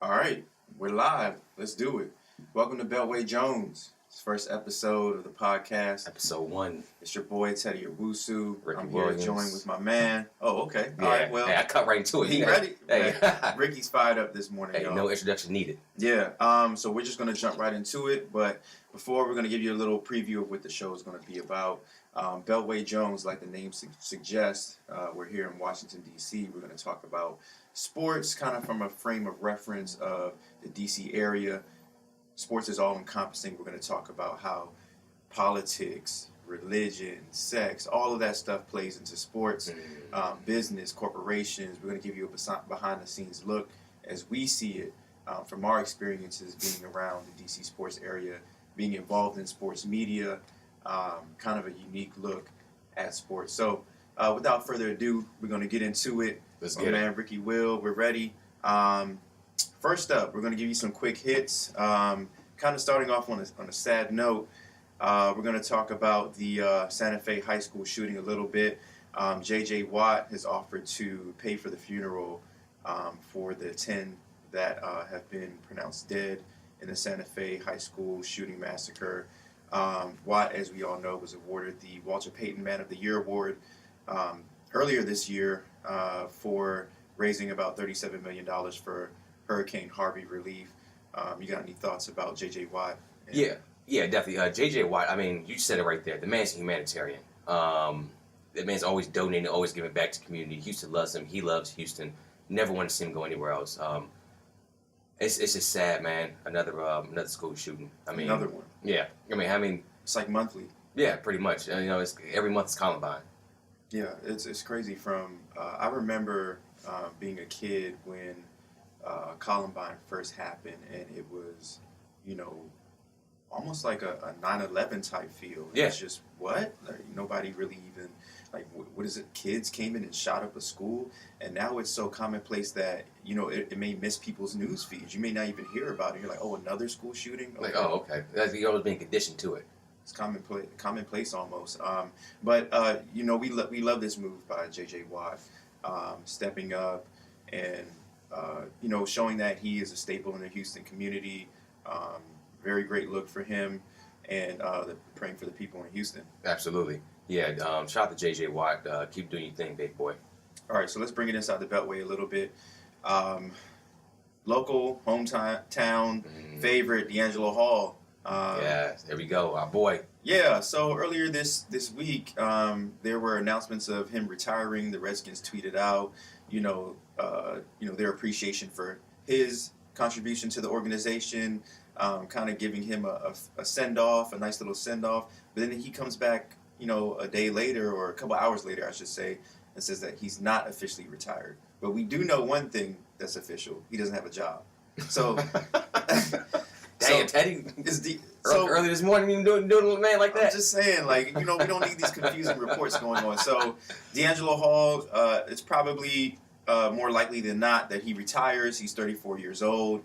All right, we're live. Let's do it. Welcome to Beltway Jones. It's the first episode of the podcast. Episode 1. It's your boy Teddy Owusu. Ricky I'm here Williams. joined with my man. Oh, okay. Yeah. All right, well. Hey, I cut right into it. He ready? Hey. Ricky's fired up this morning, Hey, y'all. no introduction needed. Yeah, so we're just going to jump right into it. But before, we're going to give you a little preview of what the show is going to be about. Beltway Jones, like the name suggests, we're here in Washington, D.C. We're going to talk about sports kind of from a frame of reference of the D.C. area. Sports is all encompassing. We're going to talk about how politics, religion, sex, all of that stuff plays into sports, business, corporations. We're going to give you a behind-the-scenes look as we see it from our experiences being around the D.C. sports area, being involved in sports media, kind of a unique look at sports. So without further ado, we're going to get into it. Let's My get man, Ricky Will, we're ready. First up, we're going to give you some quick hits. Kind of starting off on a sad note, we're going to talk about the Santa Fe High School shooting a little bit. J.J. Watt has offered to pay for the funeral for the 10 that have been pronounced dead in the Santa Fe High School shooting massacre. Watt, as we all know, was awarded the Walter Payton Man of the Year Award earlier this year for raising about $37 million for Hurricane Harvey relief. You got any thoughts about J.J. Watt? Yeah, definitely. J.J. Watt, I mean, you said it right there. The man's a humanitarian. The man's always donating, always giving back to the community. Houston loves him. He loves Houston. Never want to see him go anywhere else. It's just sad, man. Another school shooting. I mean, Another one. Yeah. I mean, It's like monthly. yeah, pretty much. It's every month is Columbine. Yeah, it's crazy. From I remember being a kid when Columbine first happened, and it was, almost like a 9/11 type feel. Yeah. It's just what? Like, nobody really even what is it? Kids came in and shot up a school, and now it's so commonplace that it may miss people's news feeds. You may not even hear about it. You're like, oh, another school shooting. Like, oh, okay. You're always being conditioned to it. It's commonplace almost. But we love this move by J.J. Watt, stepping up and showing that he is a staple in the Houston community. Very great look for him, and praying for the people in Houston. Absolutely. Yeah. Shout out to J.J. Watt. Keep doing your thing, big boy. All right, so let's bring it inside the Beltway a little bit. Local hometown favorite D'Angelo Hall. Yeah, there we go, our boy. Yeah, so earlier this week, there were announcements of him retiring. The Redskins tweeted out, their appreciation for his contribution to the organization, kind of giving him a send-off, a nice little send-off. But then he comes back, a day later, or a couple hours later, I should say, and says that he's not officially retired. But we do know one thing that's official. He doesn't have a job. So... Dang, Teddy. So early this morning, you doing a man like that. I'm just saying, we don't need these confusing reports going on. So, D'Angelo Hall, it's probably more likely than not that he retires. He's 34 years old,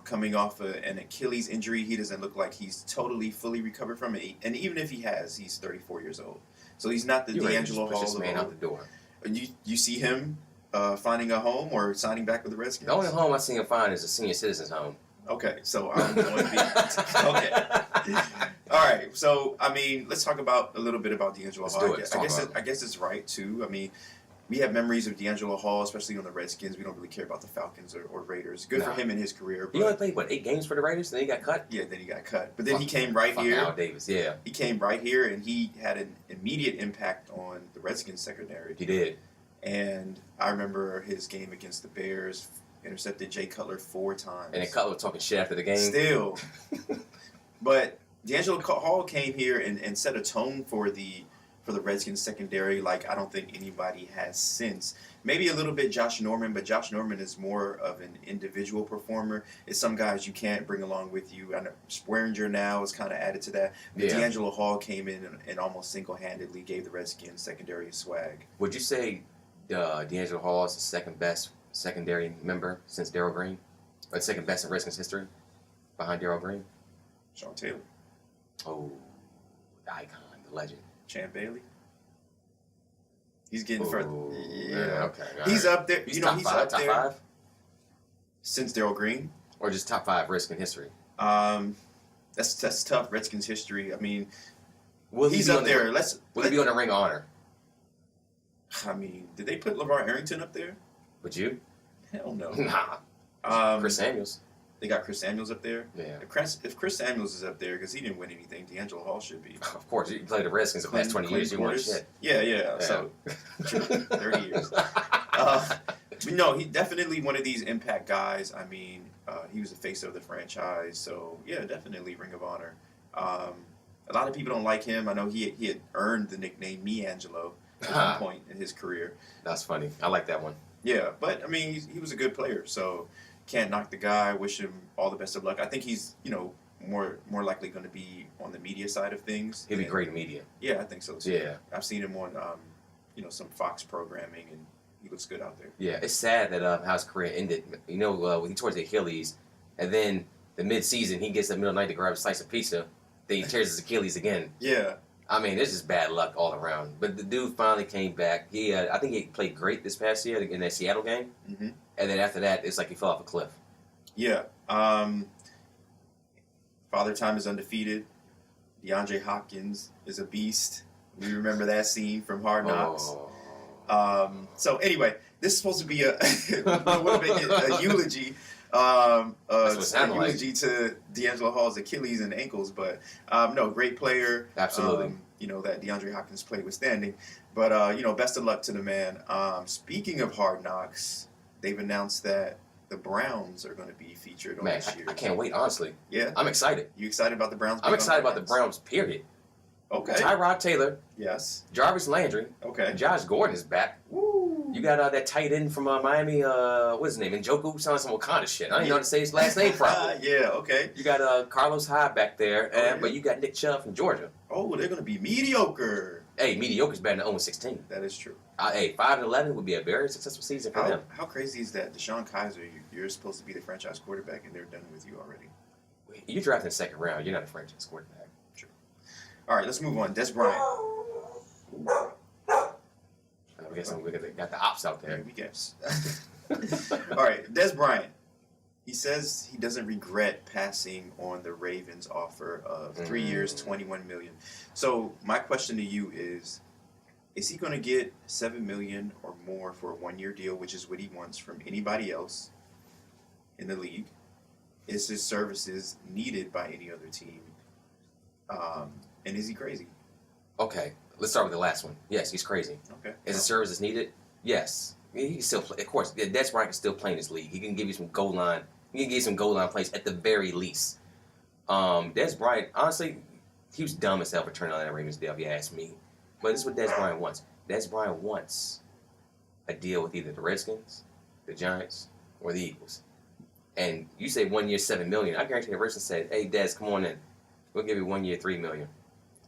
coming off an Achilles injury. He doesn't look like he's totally, fully recovered from it. And even if he has, he's 34 years old. So he's not the D'Angelo Hall of man old. out the door. You see him finding a home or signing back with the Redskins? The only home I see him find is a senior citizen's home. Okay, so I'm going to be... Okay. All right, so, let's talk a little bit about D'Angelo Hall. I guess it's right, too. We have memories of D'Angelo Hall, especially on the Redskins. We don't really care about the Falcons or Raiders. Good for him in his career. But he only played, 8 games for the Raiders? Then he got cut? Yeah, then he got cut. But then he came right here. Al Davis, yeah. He came right here, and he had an immediate impact on the Redskins secondary. He did. And I remember his game against the Bears, intercepted Jay Cutler 4 times. And then Cutler talking shit after the game. Still. But D'Angelo Hall came here and set a tone for the Redskins secondary like I don't think anybody has since. Maybe a little bit Josh Norman, but Josh Norman is more of an individual performer. It's some guys you can't bring along with you. I know Swearinger now is kind of added to that. But Yeah. D'Angelo Hall came in and almost single-handedly gave the Redskins secondary a swag. Would you say D'Angelo Hall is the second best secondary member since Darryl Green? Or second best in Redskins history? Behind Darryl Green? Sean Taylor. Oh, the icon, the legend. Champ Bailey. He's getting Ooh, further. Yeah. Okay. He's right. up there. He's he's top up there. five? Since Darryl Green, or just top 5 Redskin history? That's tough. Redskins history. I mean, Will he's he be up there. Will he be on the Ring of Honor? I mean, did they put LeVar Arrington up there? Would you? Hell no. Nah. Chris Samuels. They got Chris Samuels up there. Yeah. If Chris Samuels is up there, because he didn't win anything, D'Angelo Hall should be. Of course, you played the Redskins the past 20 years. You won shit. Yeah. So, 30 years. But no, he definitely one of these impact guys. I mean, he was the face of the franchise. So, yeah, definitely Ring of Honor. A lot of people don't like him. I know he had earned the nickname Me-Angelo at one point in his career. That's funny. I like that one. Yeah, but, I mean, he was a good player. So, can't knock the guy. Wish him all the best of luck. I think he's, more likely going to be on the media side of things. He'll be great in media. Yeah, I think so too. Yeah. I've seen him on, some Fox programming, and he looks good out there. Yeah, it's sad that how his career ended. He tore the Achilles, and then the mid-season he gets the middle of the night to grab a slice of pizza. Then he tears his Achilles again. Yeah. I mean, it's just bad luck all around. But the dude finally came back. I think he played great this past year in that Seattle game. Mm-hmm. And then after that, it's like he fell off a cliff. Yeah. Father Time is undefeated. DeAndre Hopkins is a beast. We remember that scene from Hard Knocks. Oh. So anyway, this is supposed to be a eulogy. That's what it sounded like. Eulogy to D'Angelo Hall's Achilles and ankles, but no, great player. Absolutely. That DeAndre Hopkins played withstanding. But best of luck to the man. Speaking of Hard Knocks, they've announced that the Browns are going to be featured on this year. I can't wait, honestly. Yeah? I'm excited. You excited about the Browns? I'm excited about the Browns, period. Okay. Tyrod Taylor, Yes. Jarvis Landry, Okay. Josh Gordon is back. Woo. You got that tight end from Miami, what's his name? Njoku? Sounds like some Wakanda shit. I don't even know how to say his last name properly. Yeah, okay. You got Carlos Hyde back there, Oh, yeah. but you got Nick Chubb from Georgia. Oh, they're going to be mediocre. Hey, mediocre's better than 0-16. That is true. Hey, 5-11 would be a very successful season for them. How crazy is that? Deshaun Kaiser, you're supposed to be the franchise quarterback, and they're done with you already. You drafted in the second round. You're not a franchise quarterback. True. All right, let's move on. Des Bryant. We got the ops out there. We guess. All right, Des Bryant. He says he doesn't regret passing on the Ravens' offer of 3 years, $21 million. So my question to you is he going to get $7 million or more for a 1-year deal, which is what he wants from anybody else in the league? Is his services needed by any other team? And is he crazy? Okay, let's start with the last one. Yes, he's crazy. Okay. Is the services needed? Yes. He can still play. Of course, Des Bryant can still play in this league. He can give you some goal line. He can give you some goal line plays at the very least. Des Bryant, honestly, he was dumb as hell for turning on that Ravens deal, if you ask me. But this is what Des Bryant wants. Des Bryant wants a deal with either the Redskins, the Giants, or the Eagles. And you say 1 year, $7 million. I guarantee the Redskins said, "Hey, Des, come on in. We'll give you 1 year, $3 million.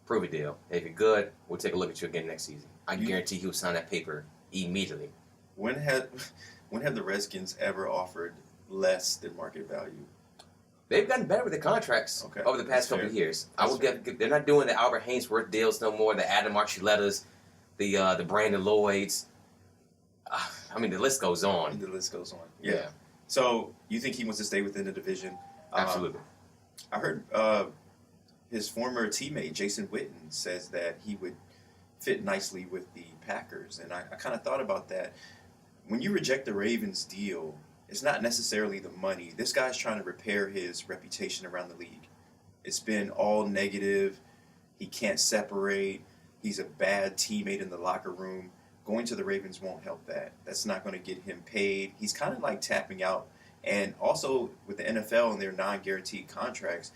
Prove a deal. And if you're good, we'll take a look at you again next season." I guarantee he will sign that paper immediately. When have the Redskins ever offered less than market value? They've gotten better with their contracts over the past couple of years. They're not doing the Albert Hainsworth deals no more, the Adam Archulettas, the Brandon Lloyds. I mean, the list goes on. The list goes on. Yeah. So you think he wants to stay within the division? Absolutely. I heard his former teammate, Jason Witten, says that he would fit nicely with the Packers. And I kind of thought about that. When you reject the Ravens deal, it's not necessarily the money. This guy's trying to repair his reputation around the league. It's been all negative. He can't separate. He's a bad teammate in the locker room. Going to the Ravens won't help that. That's not going to get him paid. He's kind of like tapping out. And also with the NFL and their non-guaranteed contracts,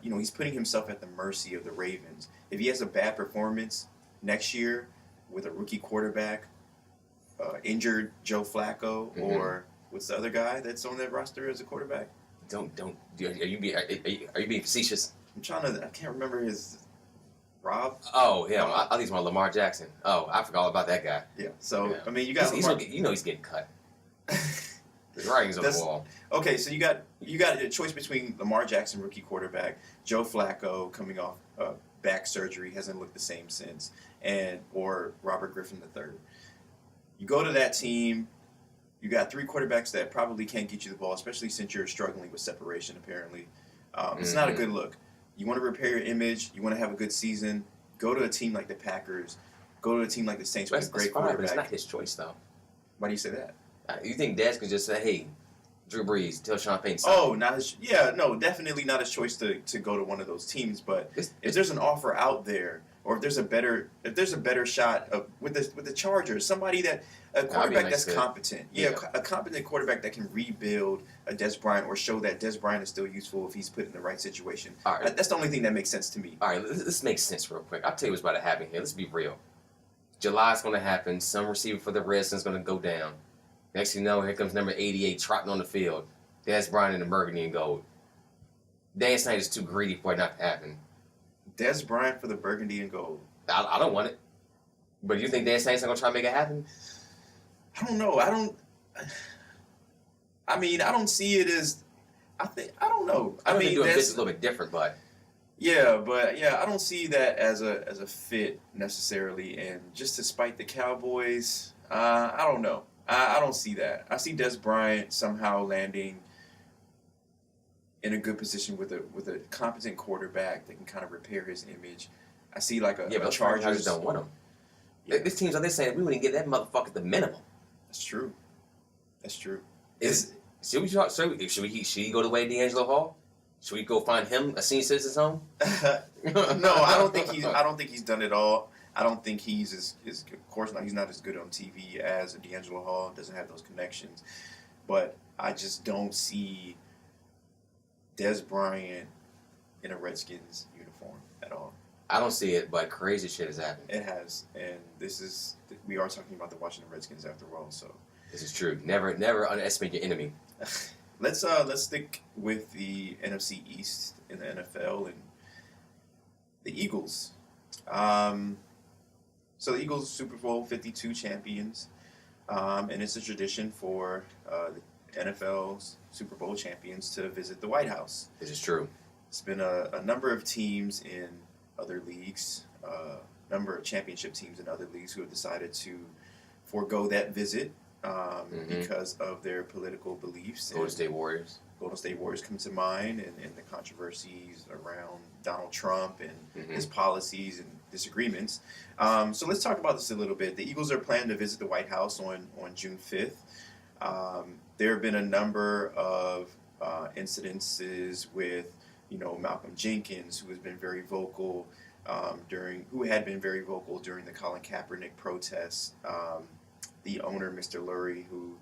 he's putting himself at the mercy of the Ravens. If he has a bad performance next year with a rookie quarterback, injured Joe Flacco, or what's the other guy that's on that roster as a quarterback? Are you being facetious? I can't remember his. Rob? Oh, yeah. I think it's my Lamar Jackson. Oh, I forgot all about that guy. Yeah. So, I mean, you got Lamar. He's getting cut. The writing's on the wall. Okay, so you got a choice between Lamar Jackson, rookie quarterback, Joe Flacco coming off back surgery, hasn't looked the same since, or Robert Griffin III. You go to that team, You got three quarterbacks that probably can't get you the ball, especially since you're struggling with separation. Apparently, it's not a good look. You want to repair your image. You want to have a good season. Go to a team like the Packers. Go to a team like the Saints with a great fine, but it's not quarterback. his choice though. Why do you say that? You think Dez could just say, "Hey, Drew Brees, tell Sean Payton." Oh, not his. Yeah, no, definitely not his choice to go to one of those teams. But if there's an offer out there, or if there's a better shot of with the Chargers, somebody that a quarterback nice that's fit. competent, a competent quarterback that can rebuild a Des Bryant or show that Des Bryant is still useful if he's put in the right situation. All right. That's the only thing that makes sense to me. All right, this makes sense real quick. I'll tell you what's about to happen here. Let's be real. July's going to happen. Some receiver for the Redskins going to go down. Next thing you know, here comes number 88 trotting on the field. Des Bryant in the burgundy and gold. Dan Snyder's too greedy for it not to happen. Des Bryant for the burgundy and gold. I don't want it. But you think Dan Snyder's not going to try to make it happen? I don't know. I mean, I don't see it as. I don't know. I mean, doing this a little bit different, but yeah, I don't see that as a fit necessarily. And just to spite the Cowboys, I don't know. I don't see that. I see Des Bryant somehow landing in a good position with a competent quarterback that can kind of repair his image. I see like a but Chargers. Chargers don't want him. Yeah. This team's they saying we wouldn't get that motherfucker the minimum. That's true. That's true. Should he go the way of D'Angelo Hall? Should we go find him a senior citizen's home? No, I don't think he's done it all. I don't think he's as of course not. He's not as good on TV as D'Angelo Hall. Doesn't have those connections, but I just don't see Des Bryant in a Redskins uniform at all. I don't see it, but crazy shit has happened. It has, and we are talking about the Washington Redskins after all. So this is true. Never underestimate your enemy. let's stick with the NFC East in the NFL and the Eagles. So the Eagles Super Bowl 52 champions, and it's a tradition for the NFL's Super Bowl champions to visit the White House. This is true. It's been a number of teams in other leagues, number of championship teams in other leagues who have decided to forego that visit because of their political beliefs. Golden State Warriors. Golden State Warriors come to mind, and the controversies around Donald Trump and his policies and disagreements. So let's talk about this a little bit. The Eagles are planning to visit the White House on June 5th. There have been a number of incidences with, Malcolm Jenkins, who has been very vocal during the Colin Kaepernick protests. The owner, Mr. Lurie, who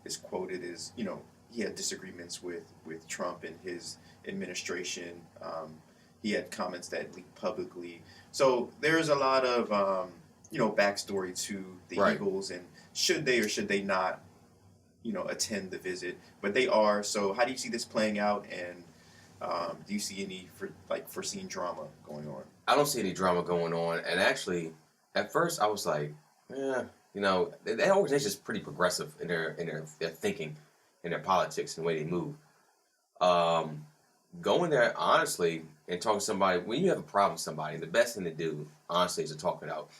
is quoted as, he had disagreements with Trump and his administration. He had comments that leaked publicly. So there's a lot of, backstory to the Eagles and should they or should they not, attend the visit. But they are. So how do you see this playing out? And do you see any foreseen drama going on? I don't see any drama going on. And actually, at first I was like, that organization is pretty progressive in their thinking, in their politics and the way they move. Going there honestly and talking to somebody, when you have a problem with somebody, the best thing to do, honestly, is to talk it out.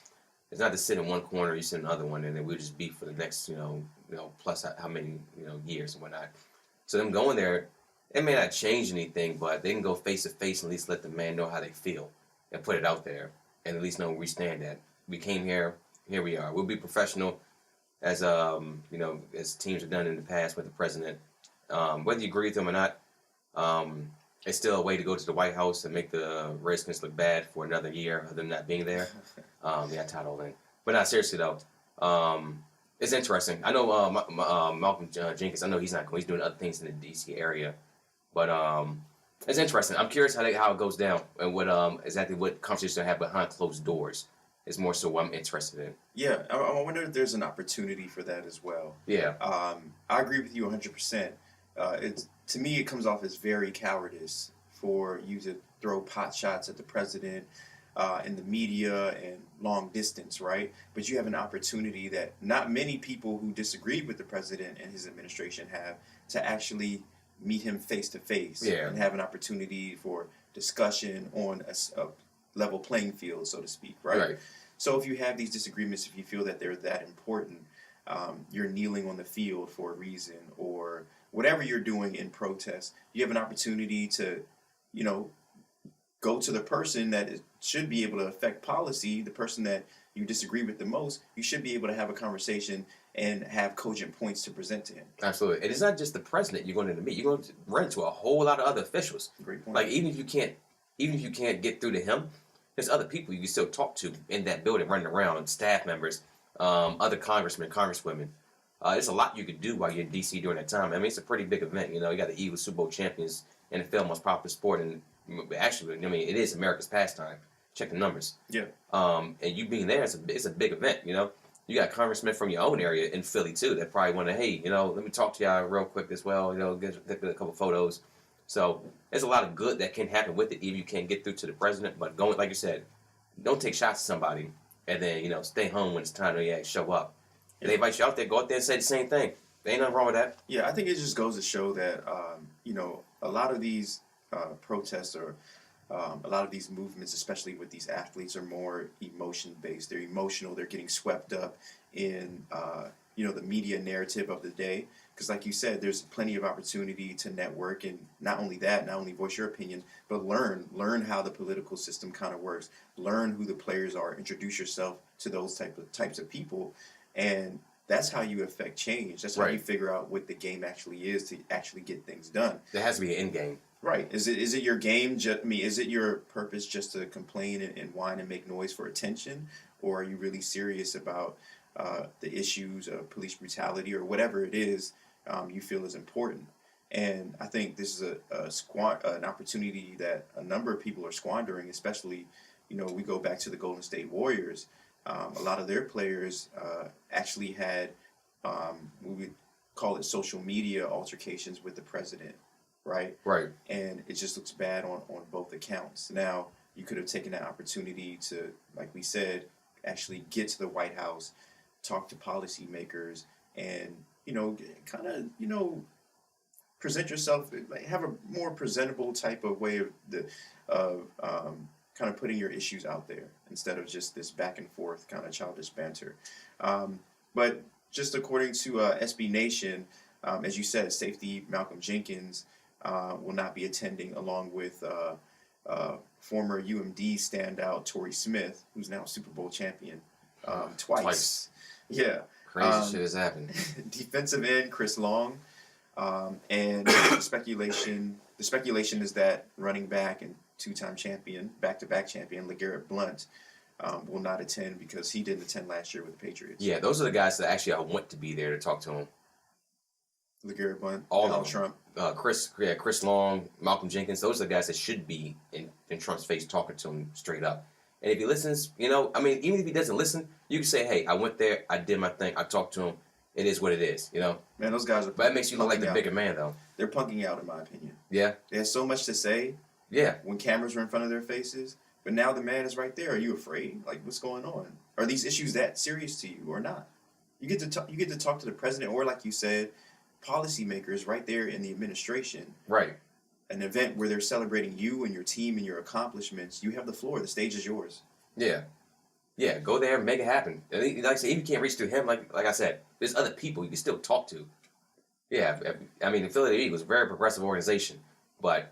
It's not to sit in one corner, you sit in another one, and then we'll just beef for the next, plus how many, years and whatnot. So them going there, it may not change anything, but they can go face to face and at least let the man know how they feel and put it out there and at least know where we stand at. We came here we are. We'll be professional as as teams have done in the past with the president. Whether you agree with him or not, it's still a way to go to the White House and make the Redskins look bad for another year of them not being there. Yeah, tied all in. But not seriously though. It's interesting. I know Malcolm Jenkins. I know he's not going. He's doing other things in the D.C. area, but it's interesting. I'm curious how it goes down and what exactly what conversations they have behind closed doors. Is more so what I'm interested in. Yeah, I wonder if there's an opportunity for that as well. Yeah. I agree with you 100%. To me, it comes off as very cowardice for you to throw pot shots at the president in the media and long distance, right? But you have an opportunity that not many people who disagree with the president and his administration have to actually meet him face to face and have an opportunity for discussion on a level playing field, so to speak, right? So if you have these disagreements, if you feel that they're that important, you're kneeling on the field for a reason, or whatever you're doing in protest, you have an opportunity to, you know, go to the person that should be able to affect policy, the person that you disagree with the most. You should be able to have a conversation and have cogent points to present to him. Absolutely. And it's not just the president you're going to meet. You're going to run into a whole lot of other officials. Great point. Like even if you can't get through to him, there's other people you can still talk to in that building running around, staff members, other congressmen, congresswomen. There's a lot you could do while you're in D.C. during that time. I mean, it's a pretty big event. You know, you got the Eagles Super Bowl champions, NFL most popular sport, and actually, I mean, it is America's pastime. Check the numbers. Yeah. And you being there, it's a big event. You know, you got congressmen from your own area in Philly too that probably want to, hey, you know, let me talk to y'all real quick as well. You know, get a couple photos. So there's a lot of good that can happen with it, even if you can't get through to the president. But going, like you said, don't take shots at somebody, and then, you know, stay home when it's time to show up. If they invite you out there, go out there and say the same thing. There ain't nothing wrong with that. Yeah, I think it just goes to show that, you know, a lot of these protests or a lot of these movements, especially with these athletes, are more emotion-based. They're emotional. They're getting swept up in, you know, the media narrative of the day. Because like you said, there's plenty of opportunity to network, and not only that, not only voice your opinion, but learn how the political system kind of works. Learn who the players are. Introduce yourself to those types of people, and that's how you affect change. That's how you figure out what the game actually is to actually get things done. There has to be an end game. Right. Is it your game? Is it your purpose just to complain and whine and make noise for attention, or are you really serious about the issues of police brutality or whatever it is you feel is important? And I think this is an opportunity that a number of people are squandering, especially, you know, we go back to the Golden State Warriors. A lot of their players actually had, we would call it social media altercations with the president, right? Right. And it just looks bad on both accounts. Now, you could have taken that opportunity to, like we said, actually get to the White House, talk to policymakers, and, you know, kind of, you know, present yourself, like have a more presentable type of way of kind of putting your issues out there instead of just this back and forth kind of childish banter. But just according to SB Nation, as you said, safety Malcolm Jenkins will not be attending, along with former UMD standout Torrey Smith, who's now Super Bowl champion twice. Yeah. Crazy shit has happened. Defensive end Chris Long, and the speculation is that running back and two-time champion, back-to-back champion LeGarrette Blount will not attend because he didn't attend last year with the Patriots. Yeah, those are the guys that actually I want to be there to talk to him. LeGarrette Blount, All Donald of Trump. Chris Long, Malcolm Jenkins, those are the guys that should be in Trump's face talking to him straight up. And if he listens, you know, I mean, even if he doesn't listen, you can say, hey, I went there, I did my thing, I talked to him. It is what it is, you know? Man, those guys are... But that makes you look like the bigger man, though. They're punking out, in my opinion. Yeah? They have so much to say. Yeah. When cameras are in front of their faces. But now the man is right there. Are you afraid? Like, what's going on? Are these issues that serious to you or not? You get to talk to the president, or like you said, policymakers right there in the administration. Right. An event where they're celebrating you and your team and your accomplishments. You have the floor. The stage is yours. Yeah. Yeah, go there and make it happen. And like I said, if you can't reach through him, like I said, there's other people you can still talk to. Yeah, I mean, the Philadelphia Eagles, a very progressive organization, but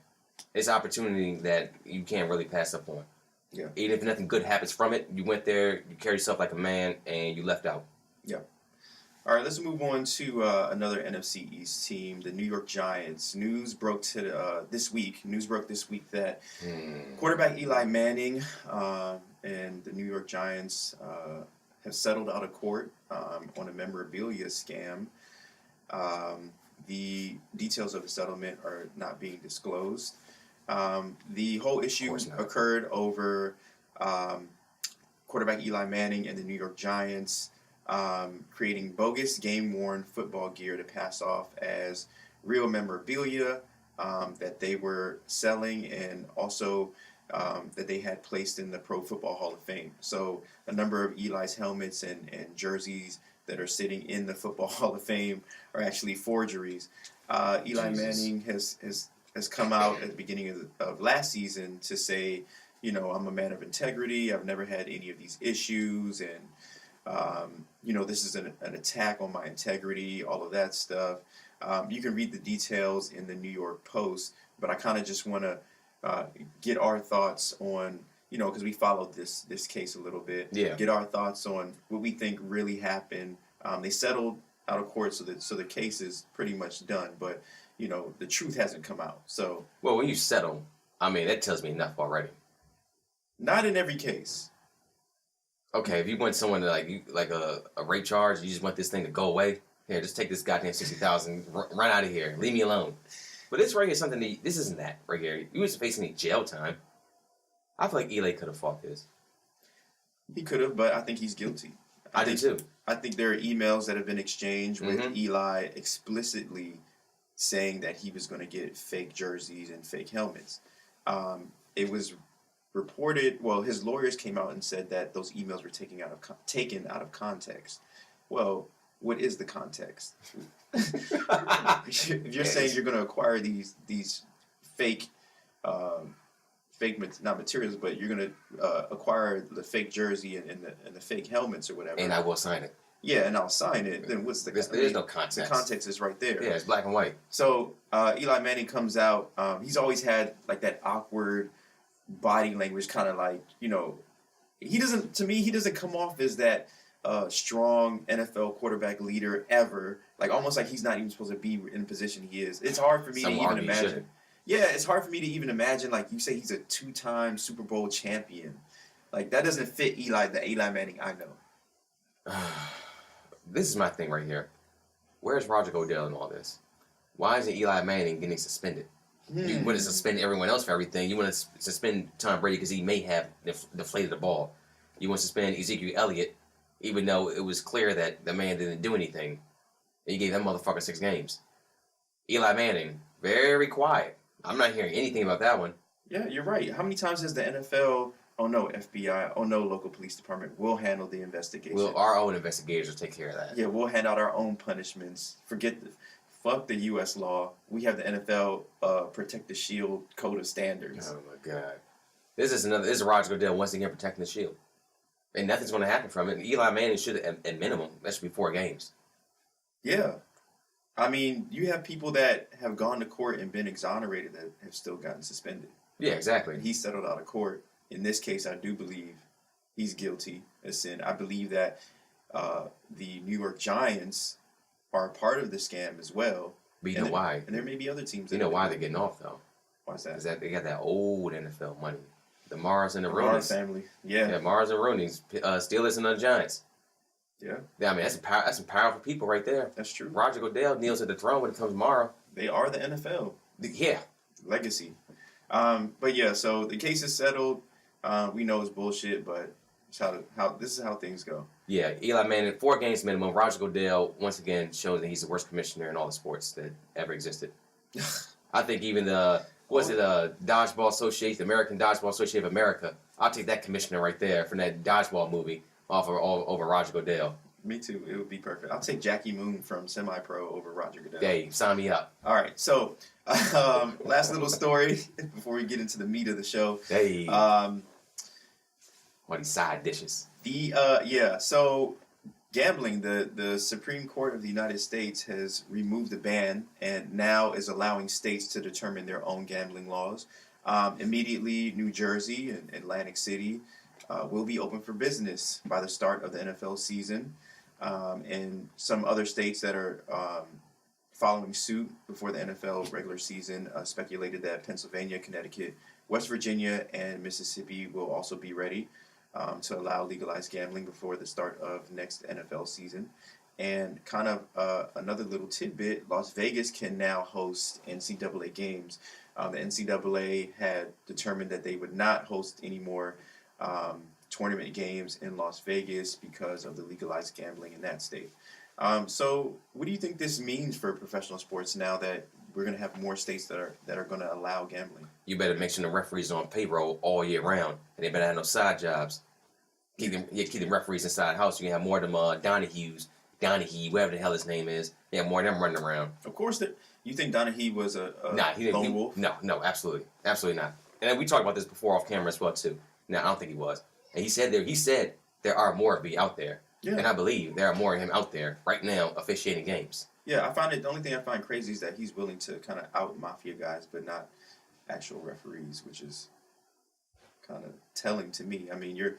it's an opportunity that you can't really pass up on. Yeah. Even if nothing good happens from it, you went there, you carried yourself like a man, and you left out. Yeah. All right, let's move on to another NFC East team, the New York Giants. News broke this week that quarterback Eli Manning and the New York Giants have settled out of court on a memorabilia scam. The details of the settlement are not being disclosed. The whole issue occurred over quarterback Eli Manning and the New York Giants creating bogus game-worn football gear to pass off as real memorabilia that they were selling, and also that they had placed in the Pro Football Hall of Fame. So a number of Eli's helmets and jerseys that are sitting in the Football Hall of Fame are actually forgeries. Eli Manning has come out at the beginning of last season to say, you know, I'm a man of integrity. I've never had any of these issues, and This is an attack on my integrity, all of that stuff. You can read the details in the New York Post, but I kind of just want to get our thoughts on, because we followed this case a little bit. Yeah. Get our thoughts on what we think really happened. They settled out of court, so the case is pretty much done. But the truth hasn't come out. So Well, when you settle, I mean, that tells me enough already. not in every case. Okay, if you want someone to like a rape charge, you just want this thing to go away. Here, just take this goddamn 60,000, run out of here, leave me alone. But this right here is something that this isn't that right here. You wasn't facing any jail time. I feel like Eli could have fought this. He could have, but I think he's guilty. I do too. I think there are emails that have been exchanged with Mhm. Eli explicitly saying that he was going to get fake jerseys and fake helmets. It was reported. Well, his lawyers came out and said that those emails were taken out of context. Well, what is the context? If you're saying you're going to acquire these fake, not materials, but you're going to acquire the fake jersey and the fake helmets or whatever, And I will sign it. yeah, and I'll sign it. Then what's the? There's no context. The context is right there. Yeah, it's black and white. So Eli Manning comes out. He's always had like that awkward body language, kind of like he doesn't. To me, he doesn't come off as that strong NFL quarterback leader ever. Like almost like he's not even supposed to be in the position he is. It's hard for me Some to even argue he imagine. shouldn't. Yeah, it's hard for me to even imagine. Like you say, he's a 2-time Super Bowl champion. Like that doesn't fit the Eli Manning I know. This is my thing right here. Where's Roger Goodell in all this? Why isn't Eli Manning getting suspended? You want to suspend everyone else for everything. You want to suspend Tom Brady because he may have deflated the ball. You want to suspend Ezekiel Elliott, even though it was clear that the man didn't do anything. And you gave that motherfucker 6 games. Eli Manning, very quiet. I'm not hearing anything about that one. Yeah, you're right. How many times has the NFL, oh no, FBI, oh no, local police department, we'll handle the investigation. Our own investigators will take care of that. Yeah, we'll hand out our own punishments. Fuck the U.S. law. We have the NFL Protect the Shield Code of Standards. Oh my God. This is Roger Goodell once again protecting the shield. And nothing's going to happen from it. And Eli Manning should, at minimum, that should be 4 games. Yeah. I mean, you have people that have gone to court and been exonerated that have still gotten suspended. Yeah, exactly. He settled out of court. In this case, I do believe he's guilty of sin. I believe that the New York Giants are a part of the scam as well. But you know why? And there may be other teams. You know why they're getting off, though? Why's that? Is that they got that old NFL money. The Mars and the Mara Rooney's. family. Yeah. Yeah, Mars and Rooney's. Steelers and the Giants. Yeah. Yeah, I mean, that's some powerful people right there. That's true. Roger Goodell kneels at the throne when it comes tomorrow. They are the NFL. Yeah. Legacy. But yeah, so the case is settled. We know it's bullshit, but it's this is how things go. Yeah, Eli Manning, 4 games minimum. Roger Goodell, once again, shows that he's the worst commissioner in all the sports that ever existed. I think even Dodgeball Association, the American Dodgeball Association of America, I'll take that commissioner right there from that dodgeball movie over Roger Goodell. Me too. It would be perfect. I'll take Jackie Moon from Semi-Pro over Roger Goodell. Hey, sign me up. All right. So, last little story before we get into the meat of the show. Hey. All these side dishes. So gambling, the Supreme Court of the United States has removed the ban and now is allowing states to determine their own gambling laws. Immediately, New Jersey and Atlantic City will be open for business by the start of the NFL season. And some other states that are following suit before the NFL regular season speculated that Pennsylvania, Connecticut, West Virginia, and Mississippi will also be ready to allow legalized gambling before the start of next NFL season. And kind of another little tidbit, Las Vegas can now host NCAA games. The NCAA had determined that they would not host any more tournament games in Las Vegas because of the legalized gambling in that state. So what do you think this means for professional sports now that we're going to have more states that are going to allow gambling? You better make sure the referees are on payroll all year round, and they better have no side jobs. Keep the referees inside the house. You can have more of them Donahue, whatever the hell his name is. Yeah, more of them running around. Of course, you think Donahue was a lone wolf? No, absolutely not. And we talked about this before off camera as well too. No, I don't think he was. And he said there are more of you out there. Yeah. And I believe there are more of him out there right now officiating games. Yeah, I find it. The only thing I find crazy is that he's willing to kind of out mafia guys, but not actual referees, which is kind of telling to me. I mean, you're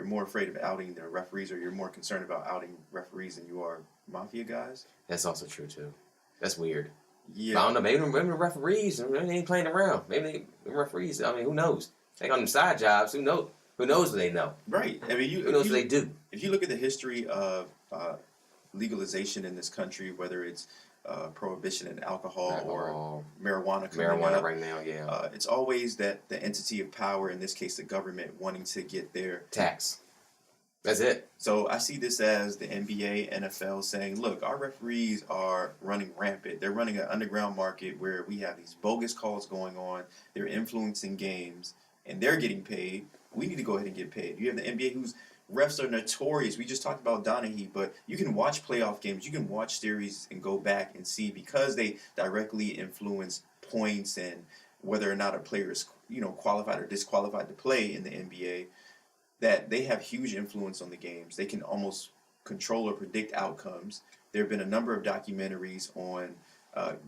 more afraid of outing the referees, or you're more concerned about outing referees than you are mafia guys. That's also true too. That's weird. Yeah, But I don't know. Maybe the referees they ain't playing around. Maybe the referees. I mean, who knows? They got them side jobs. Who knows? Who knows what they know? right. I mean, Who knows what they do? if you look at the history of legalization in this country, whether it's prohibition in alcohol or marijuana coming Marijuana up, right now, yeah. it's always that the entity of power, in this case the government, wanting to get their Tax. That's it. So I see this as the NBA, NFL saying, look, our referees are running rampant. They're running an underground market where we have these bogus calls going on. They're influencing games, and they're getting paid. We need to go ahead and get paid. You have the NBA, whose refs are notorious. We just talked about Donaghy, but you can watch playoff games. You can watch series and go back and see, because they directly influence points and whether or not a player is, qualified or disqualified to play in the NBA, that they have huge influence on the games. They can almost control or predict outcomes. There have been a number of documentaries on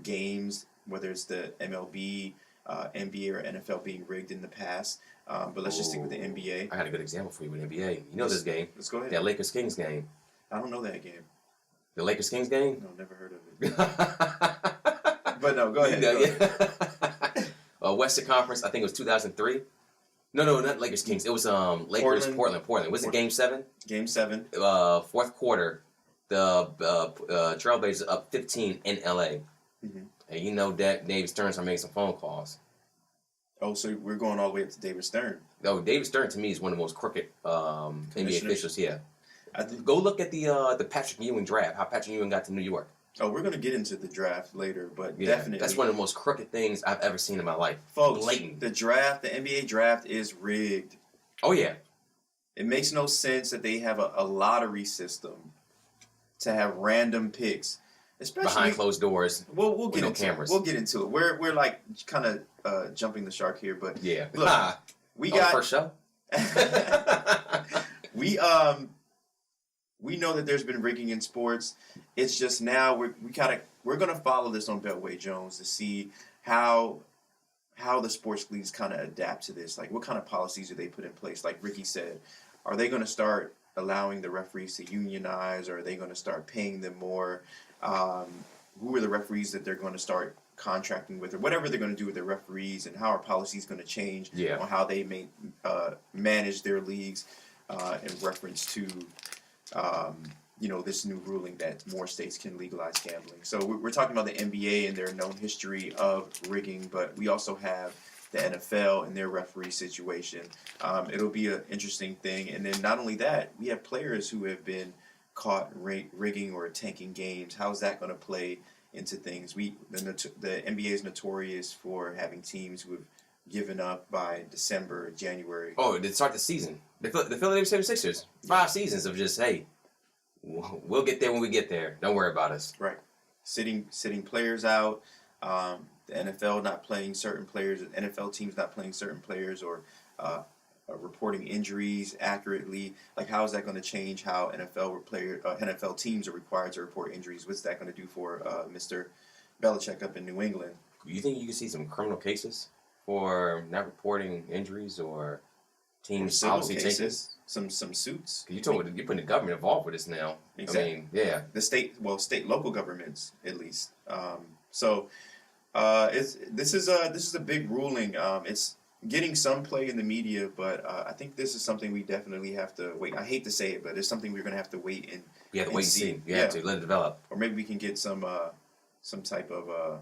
games, whether it's the MLB, NBA, or NFL being rigged in the past. But let's just stick with the NBA. I got a good example for you with NBA. You know this game. Let's go ahead. That Lakers Kings game. I don't know that game. The Lakers Kings game? No, never heard of it. But no, go ahead. Western Conference, I think it was 2003. No, not Lakers Kings. It was Lakers Portland. Was it Game 7? Game 7. Fourth quarter, the Trailblazers up 15 in LA. Mhm. And you know that David Stern started making some phone calls. Oh, so we're going all the way up to David Stern. No, David Stern to me is one of the most crooked NBA officials. Yeah, I think. go look at the Patrick Ewing draft. How Patrick Ewing got to New York. Oh, we're going to get into the draft later, but Yeah, definitely. that's one of the most crooked things I've ever seen in my life. Folks, Blatant. the NBA draft is rigged. Oh yeah, It makes no sense that they have a lottery system to have random picks, especially behind closed doors. We'll with get no into cameras. it. We'll get into it. We're like kind of jumping the shark here, but Yeah, look, we oh, got first show. we know that there's been rigging in sports. It's just now we're gonna follow this on Beltway Jones to see how the sports leagues kind of adapt to this. Like, what kind of policies do they put in place? Like Ricky said, are they going to start allowing the referees to unionize, or are they going to start paying them more? Who are the referees that they're going to start contracting with, or whatever they're going to do with their referees, and how are policies going to change on how they may manage their leagues in reference to this new ruling that more states can legalize gambling. So we're talking about the NBA and their known history of rigging, but we also have the NFL and their referee situation. It'll be an interesting thing. And then not only that, we have players who have been caught rigging or tanking games. How's that going to play into things? The NBA is notorious for having teams who have given up by December, January. Oh, to start the season, the Philadelphia 76ers, 5 seasons of just, hey, we'll get there when we get there. Don't worry about us. Right. Sitting players out. The NFL not playing certain players. NFL teams not playing certain players, or reporting injuries accurately. Like, how is that going to change how NFL teams are required to report injuries? What's that going to do for Mr. Belichick up in New England? You think you can see some criminal cases for not reporting injuries, or teams Civil policy cases, taking? some suits. You're putting the government involved with this now. Exactly. I mean, yeah. The local governments at least. This is a big ruling. It's getting some play in the media, but I think this is something we definitely have to wait. I hate to say it, but it's something we're going to have to wait and You have to wait and see. You Yeah. have to let it develop. Or maybe we can get some type of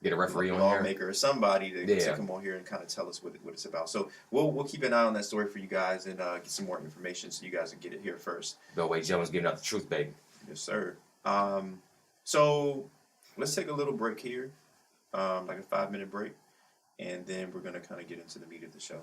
Get a referee on here. lawmaker or somebody to Yeah. come on here and kind of tell us what it's about. So we'll keep an eye on that story for you guys and get some more information so you guys can get it here first. Beltway Jones giving out the truth, baby. Yes, sir. So let's take a little break here, like a 5-minute break, and then we're going to kind of get into the meat of the show.